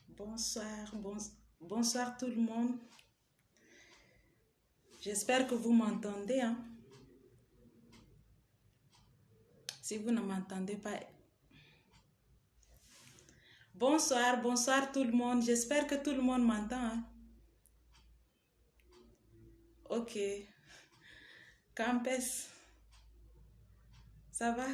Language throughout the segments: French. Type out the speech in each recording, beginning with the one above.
Bonsoir, bonsoir tout le monde. J'espère que vous m'entendez. Hein? Si vous ne m'entendez pas... Bonsoir tout le monde. J'espère que tout le monde m'entend. Hein? Ok. Campes, ça va?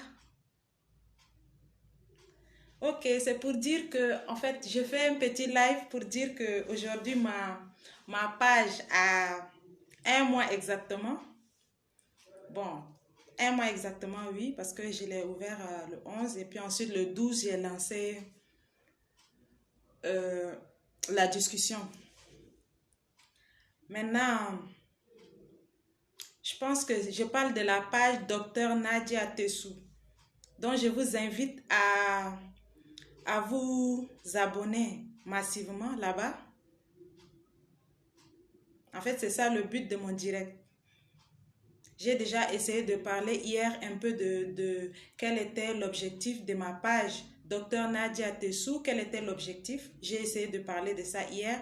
Ok, c'est pour dire que, en fait, je fais un petit live pour dire que aujourd'hui ma page a un mois exactement. Bon, un mois exactement, oui, parce que je l'ai ouvert le 11 et puis ensuite le 12, j'ai lancé la discussion. Maintenant, je pense que je parle de la page Dr Nadia Tessou. Donc, je vous invite à vous abonner massivement là-bas. En fait, c'est ça le but de mon direct. J'ai déjà essayé de parler hier un peu de quel était l'objectif de ma page Dr Nadia Tessou, quel était l'objectif. J'ai essayé de parler de ça hier.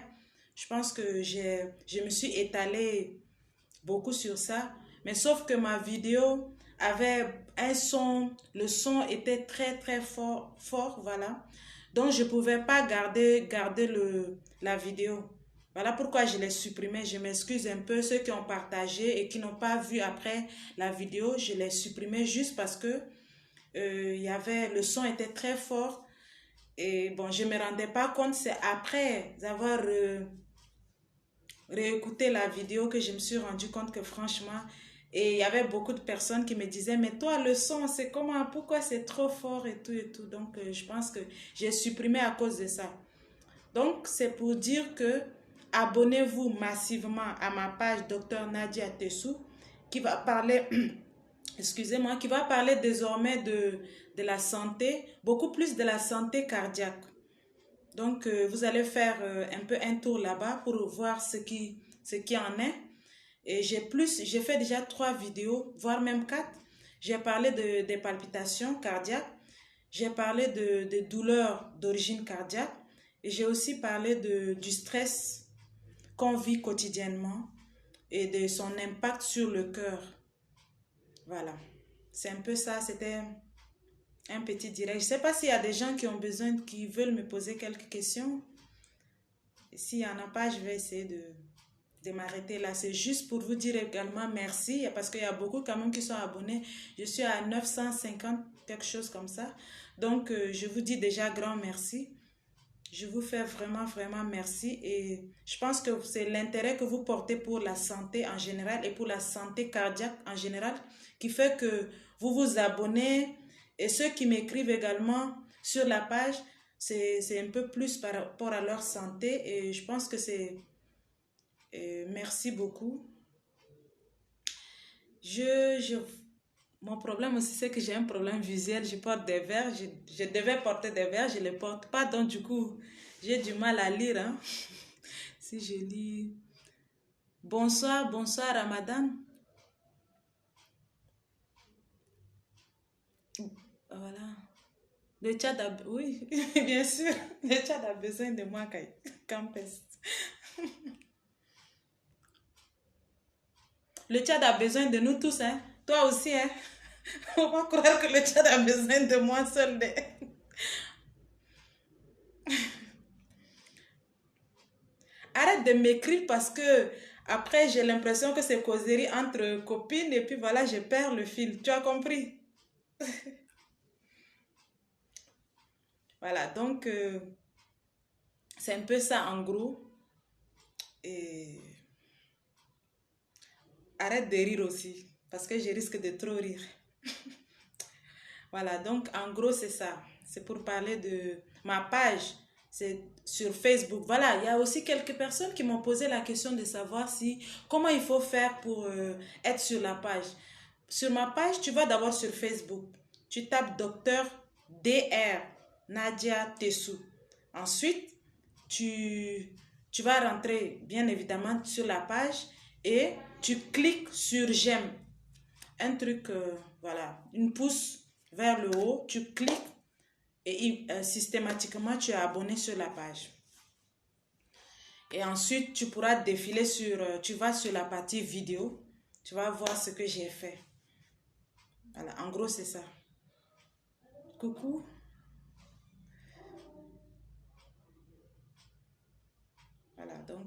Je pense que je me suis étalée beaucoup sur ça. Mais sauf que ma vidéo avait un son, le son était très fort, voilà. Donc je ne pouvais pas garder la vidéo. Voilà pourquoi je l'ai supprimé. Je m'excuse un peu ceux qui ont partagé et qui n'ont pas vu après la vidéo. Je l'ai supprimé juste parce que le son était très fort. Et bon, je ne me rendais pas compte. C'est après avoir réécouté la vidéo que je me suis rendu compte que franchement, et il y avait beaucoup de personnes qui me disaient, mais toi, le son, c'est comment, pourquoi c'est trop fort et tout et tout. Donc, je pense que j'ai supprimé à cause de ça. Donc, c'est pour dire que abonnez-vous massivement à ma page Dr Nadia Tessou qui va parler, excusez-moi, qui va parler désormais de la santé, beaucoup plus de la santé cardiaque. Donc, vous allez faire un peu un tour là-bas pour voir ce qui en est. Et j'ai fait déjà 3 vidéos, voire même 4. J'ai parlé des palpitations cardiaques. J'ai parlé de douleurs d'origine cardiaque. Et j'ai aussi parlé du stress qu'on vit quotidiennement et de son impact sur le cœur. Voilà. C'est un peu ça, c'était un petit direct. Je ne sais pas s'il y a des gens qui ont besoin, qui veulent me poser quelques questions. Et s'il n'y en a pas, je vais essayer de m'arrêter là. C'est juste pour vous dire également merci, parce qu'il y a beaucoup quand même qui sont abonnés. Je suis à 950, quelque chose comme ça. Donc, je vous dis déjà grand merci. Je vous fais vraiment merci. Et je pense que c'est l'intérêt que vous portez pour la santé en général et pour la santé cardiaque en général qui fait que vous vous abonnez. Et ceux qui m'écrivent également sur la page, c'est un peu plus par rapport à leur santé. Et je pense que c'est... merci beaucoup. Mon problème aussi, c'est que j'ai un problème visuel. Je porte des verres. Je devais porter des verres, je ne les porte pas. Donc, du coup, j'ai du mal à lire. Hein. Si je lis... Bonsoir Ramadan. Voilà. Le Tchad a... Oui, bien sûr. Le Tchad a besoin de moi, Campes. Le Tchad a besoin de nous tous, hein. Toi aussi, hein. On va croire que le Tchad a besoin de moi seul. Arrête de m'écrire parce que après j'ai l'impression que c'est causerie entre copines et puis voilà, je perds le fil. Tu as compris? Voilà, donc c'est un peu ça en gros. Et arrête de rire aussi parce que je risque de trop rire. Voilà, donc en gros c'est ça. C'est pour parler de ma page. C'est sur Facebook. Voilà, il y a aussi quelques personnes qui m'ont posé la question de savoir comment il faut faire pour être sur la page. Sur ma page, tu vas d'abord sur Facebook. Tu tapes Dr Dr Nadia Tessou. Ensuite, tu vas rentrer bien évidemment sur la page et tu cliques sur j'aime. Un truc, voilà, une pouce vers le haut, tu cliques et systématiquement, tu es abonné sur la page. Et ensuite, tu pourras défiler tu vas sur la partie vidéo, tu vas voir ce que j'ai fait. Voilà, en gros, c'est ça. Coucou. Voilà, donc,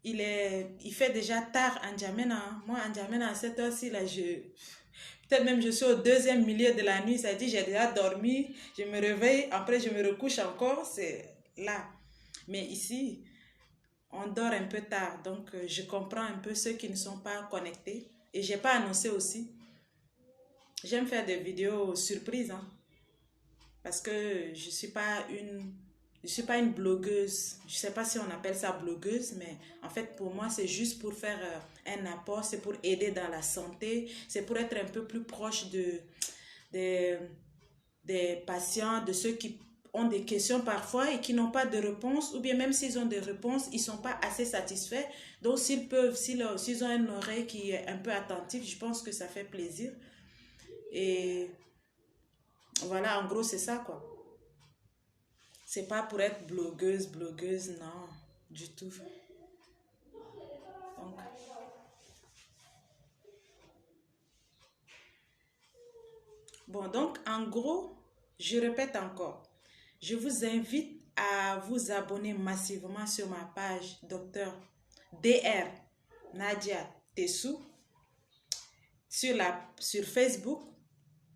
il fait déjà tard en N'Djamena. Moi, en N'Djamena, à cette heure-ci, là, peut-être même je suis au deuxième milieu de la nuit, ça dit j'ai déjà dormi, je me réveille, après je me recouche encore, c'est là. Mais ici, on dort un peu tard, donc je comprends un peu ceux qui ne sont pas connectés. Et j'ai pas annoncé aussi. J'aime faire des vidéos surprises, hein, parce que je suis pas une blogueuse. Je sais pas si on appelle ça blogueuse, mais en fait pour moi c'est juste pour faire un apport, c'est pour aider dans la santé, c'est pour être un peu plus proche des, des patients, de ceux qui ont des questions parfois et qui n'ont pas de réponse, ou bien même s'ils ont des réponses, ils ne sont pas assez satisfaits. Donc s'ils ont une oreille qui est un peu attentive, je pense que ça fait plaisir. Et voilà, en gros, c'est ça, quoi. C'est pas pour être blogueuse, non, du tout. Donc, bon, donc, en gros, je répète encore, je vous invite à vous abonner massivement sur ma page Docteur DR Nadia Tessou sur Facebook.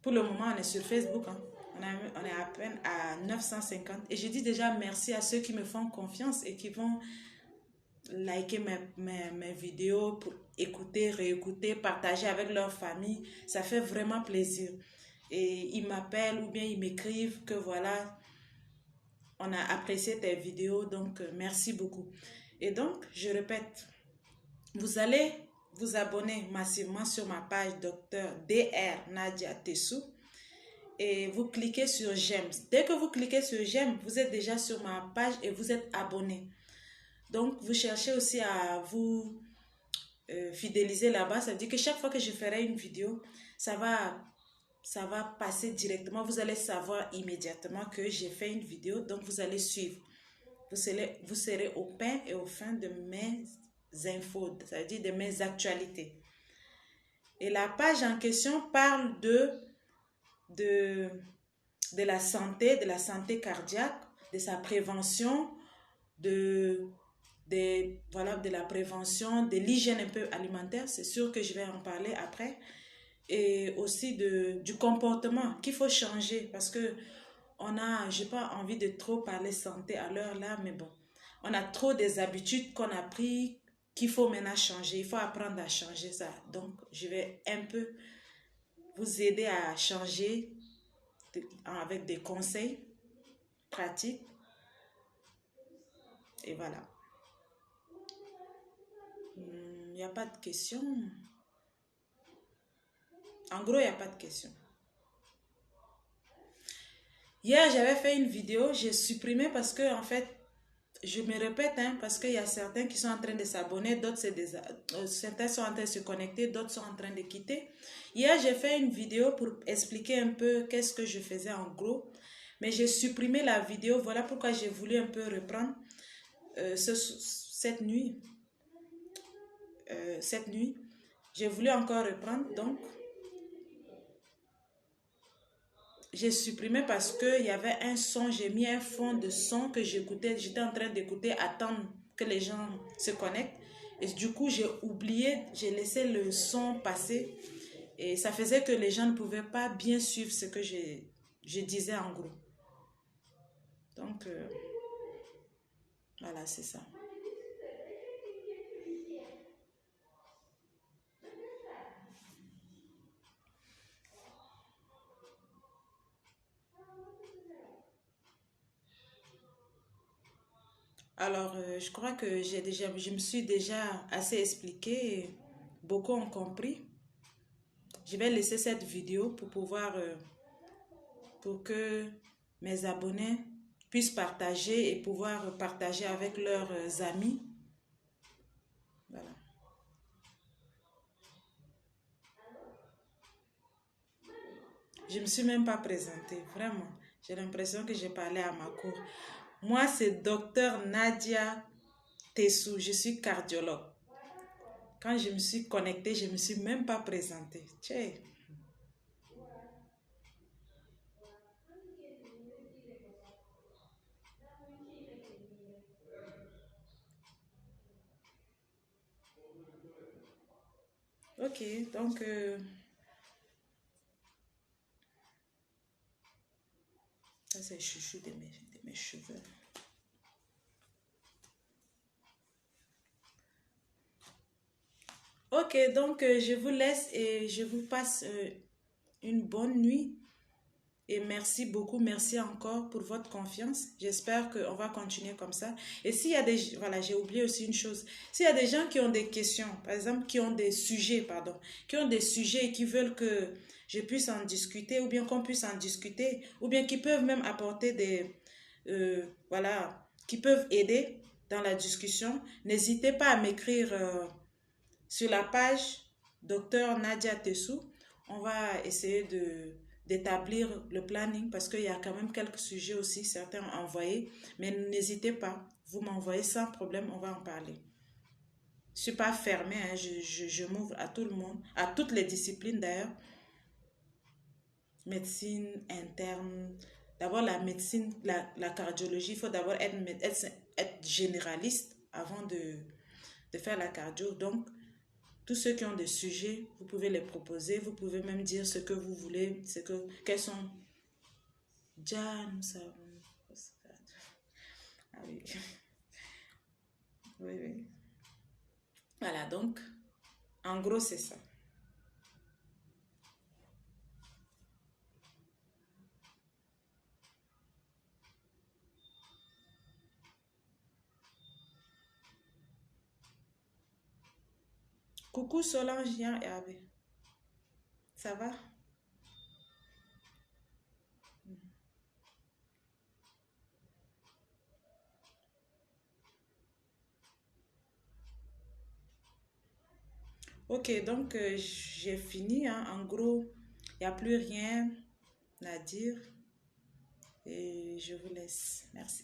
Pour le moment, on est sur Facebook, hein. On est à peine à 950. Et je dis déjà merci à ceux qui me font confiance et qui vont liker mes vidéos pour écouter, réécouter, partager avec leur famille. Ça fait vraiment plaisir. Et ils m'appellent ou bien ils m'écrivent que voilà, on a apprécié tes vidéos, donc merci beaucoup. Et donc, je répète, vous allez vous abonner massivement sur ma page Docteur DR Nadia Tessou et vous cliquez sur j'aime. Dès que vous cliquez sur j'aime, vous êtes déjà sur ma page et vous êtes abonné. Donc, vous cherchez aussi à vous fidéliser là-bas. Ça veut dire que chaque fois que je ferai une vidéo, ça va passer directement. Vous allez savoir immédiatement que j'ai fait une vidéo. Donc, vous allez suivre. Vous serez au pain et au fin de mes infos, c'est-à-dire de mes actualités. Et la page en question parle de la santé cardiaque, de sa prévention, voilà, de la prévention, de l'hygiène un peu alimentaire. C'est sûr que je vais en parler après. Et aussi du comportement qu'il faut changer parce que j'ai pas envie de trop parler santé à l'heure là, mais bon, on a trop des habitudes qu'on a pris qu'il faut maintenant changer. Il faut apprendre à changer ça. Donc, je vais un peu vous aider à changer avec des conseils pratiques. Et voilà. Il n'y a pas de questions. En gros, il n'y a pas de questions. Hier, j'avais fait une vidéo, j'ai supprimé parce que, en fait, je me répète, hein, parce qu'il y a certains qui sont en train de s'abonner, d'autres, certains sont en train de se connecter, d'autres sont en train de quitter. Hier, j'ai fait une vidéo pour expliquer un peu qu'est-ce que je faisais en gros, mais j'ai supprimé la vidéo, voilà pourquoi j'ai voulu un peu reprendre cette nuit. J'ai voulu encore reprendre, donc j'ai supprimé parce qu'il y avait un son, j'ai mis un fond de son que j'écoutais, j'étais en train d'écouter, attendre que les gens se connectent. Et du coup, j'ai oublié, j'ai laissé le son passer. Et ça faisait que les gens ne pouvaient pas bien suivre ce que je disais en gros. Donc, voilà, c'est ça. Alors, je crois que je me suis déjà assez expliqué. Beaucoup ont compris. Je vais laisser cette vidéo pour que mes abonnés puissent partager et pouvoir partager avec leurs amis. Voilà. Je ne me suis même pas présentée, vraiment. J'ai l'impression que j'ai parlé à ma cour. Moi, c'est docteur Nadia Tessou. Je suis cardiologue. Quand je me suis connectée, je ne me suis même pas présentée. Tchè. Ok, donc, ça c'est le chouchou de mes cheveux. Ok, donc je vous laisse et je vous passe une bonne nuit. Et merci beaucoup, merci encore pour votre confiance. J'espère qu'on va continuer comme ça. Et s'il y a des... Voilà, j'ai oublié aussi une chose. S'il y a des gens qui ont des questions, par exemple, qui ont des sujets, pardon, qui ont des sujets et qui veulent que je puisse en discuter, ou bien qu'on puisse en discuter, ou bien qui peuvent même apporter des... voilà, qui peuvent aider dans la discussion, n'hésitez pas à m'écrire sur la page Docteur Nadia Tessou. On va essayer d'établir le planning parce qu'il y a quand même quelques sujets aussi, certains envoyés. Mais n'hésitez pas, vous m'envoyez sans problème, on va en parler. Je ne suis pas fermée, hein, je m'ouvre à tout le monde, à toutes les disciplines d'ailleurs. Médecine interne, d'abord la médecine, la cardiologie, il faut d'abord être généraliste avant de faire la cardio. Donc, tous ceux qui ont des sujets, vous pouvez les proposer, vous pouvez même dire ce que vous voulez, quels sont... Déjà, nous savons... Ah oui. Oui, oui. Voilà, donc, en gros, c'est ça. Coucou Solange, Jean et Hervé. Ça va? Ok, donc j'ai fini, hein. En gros, il n'y a plus rien à dire et je vous laisse. Merci.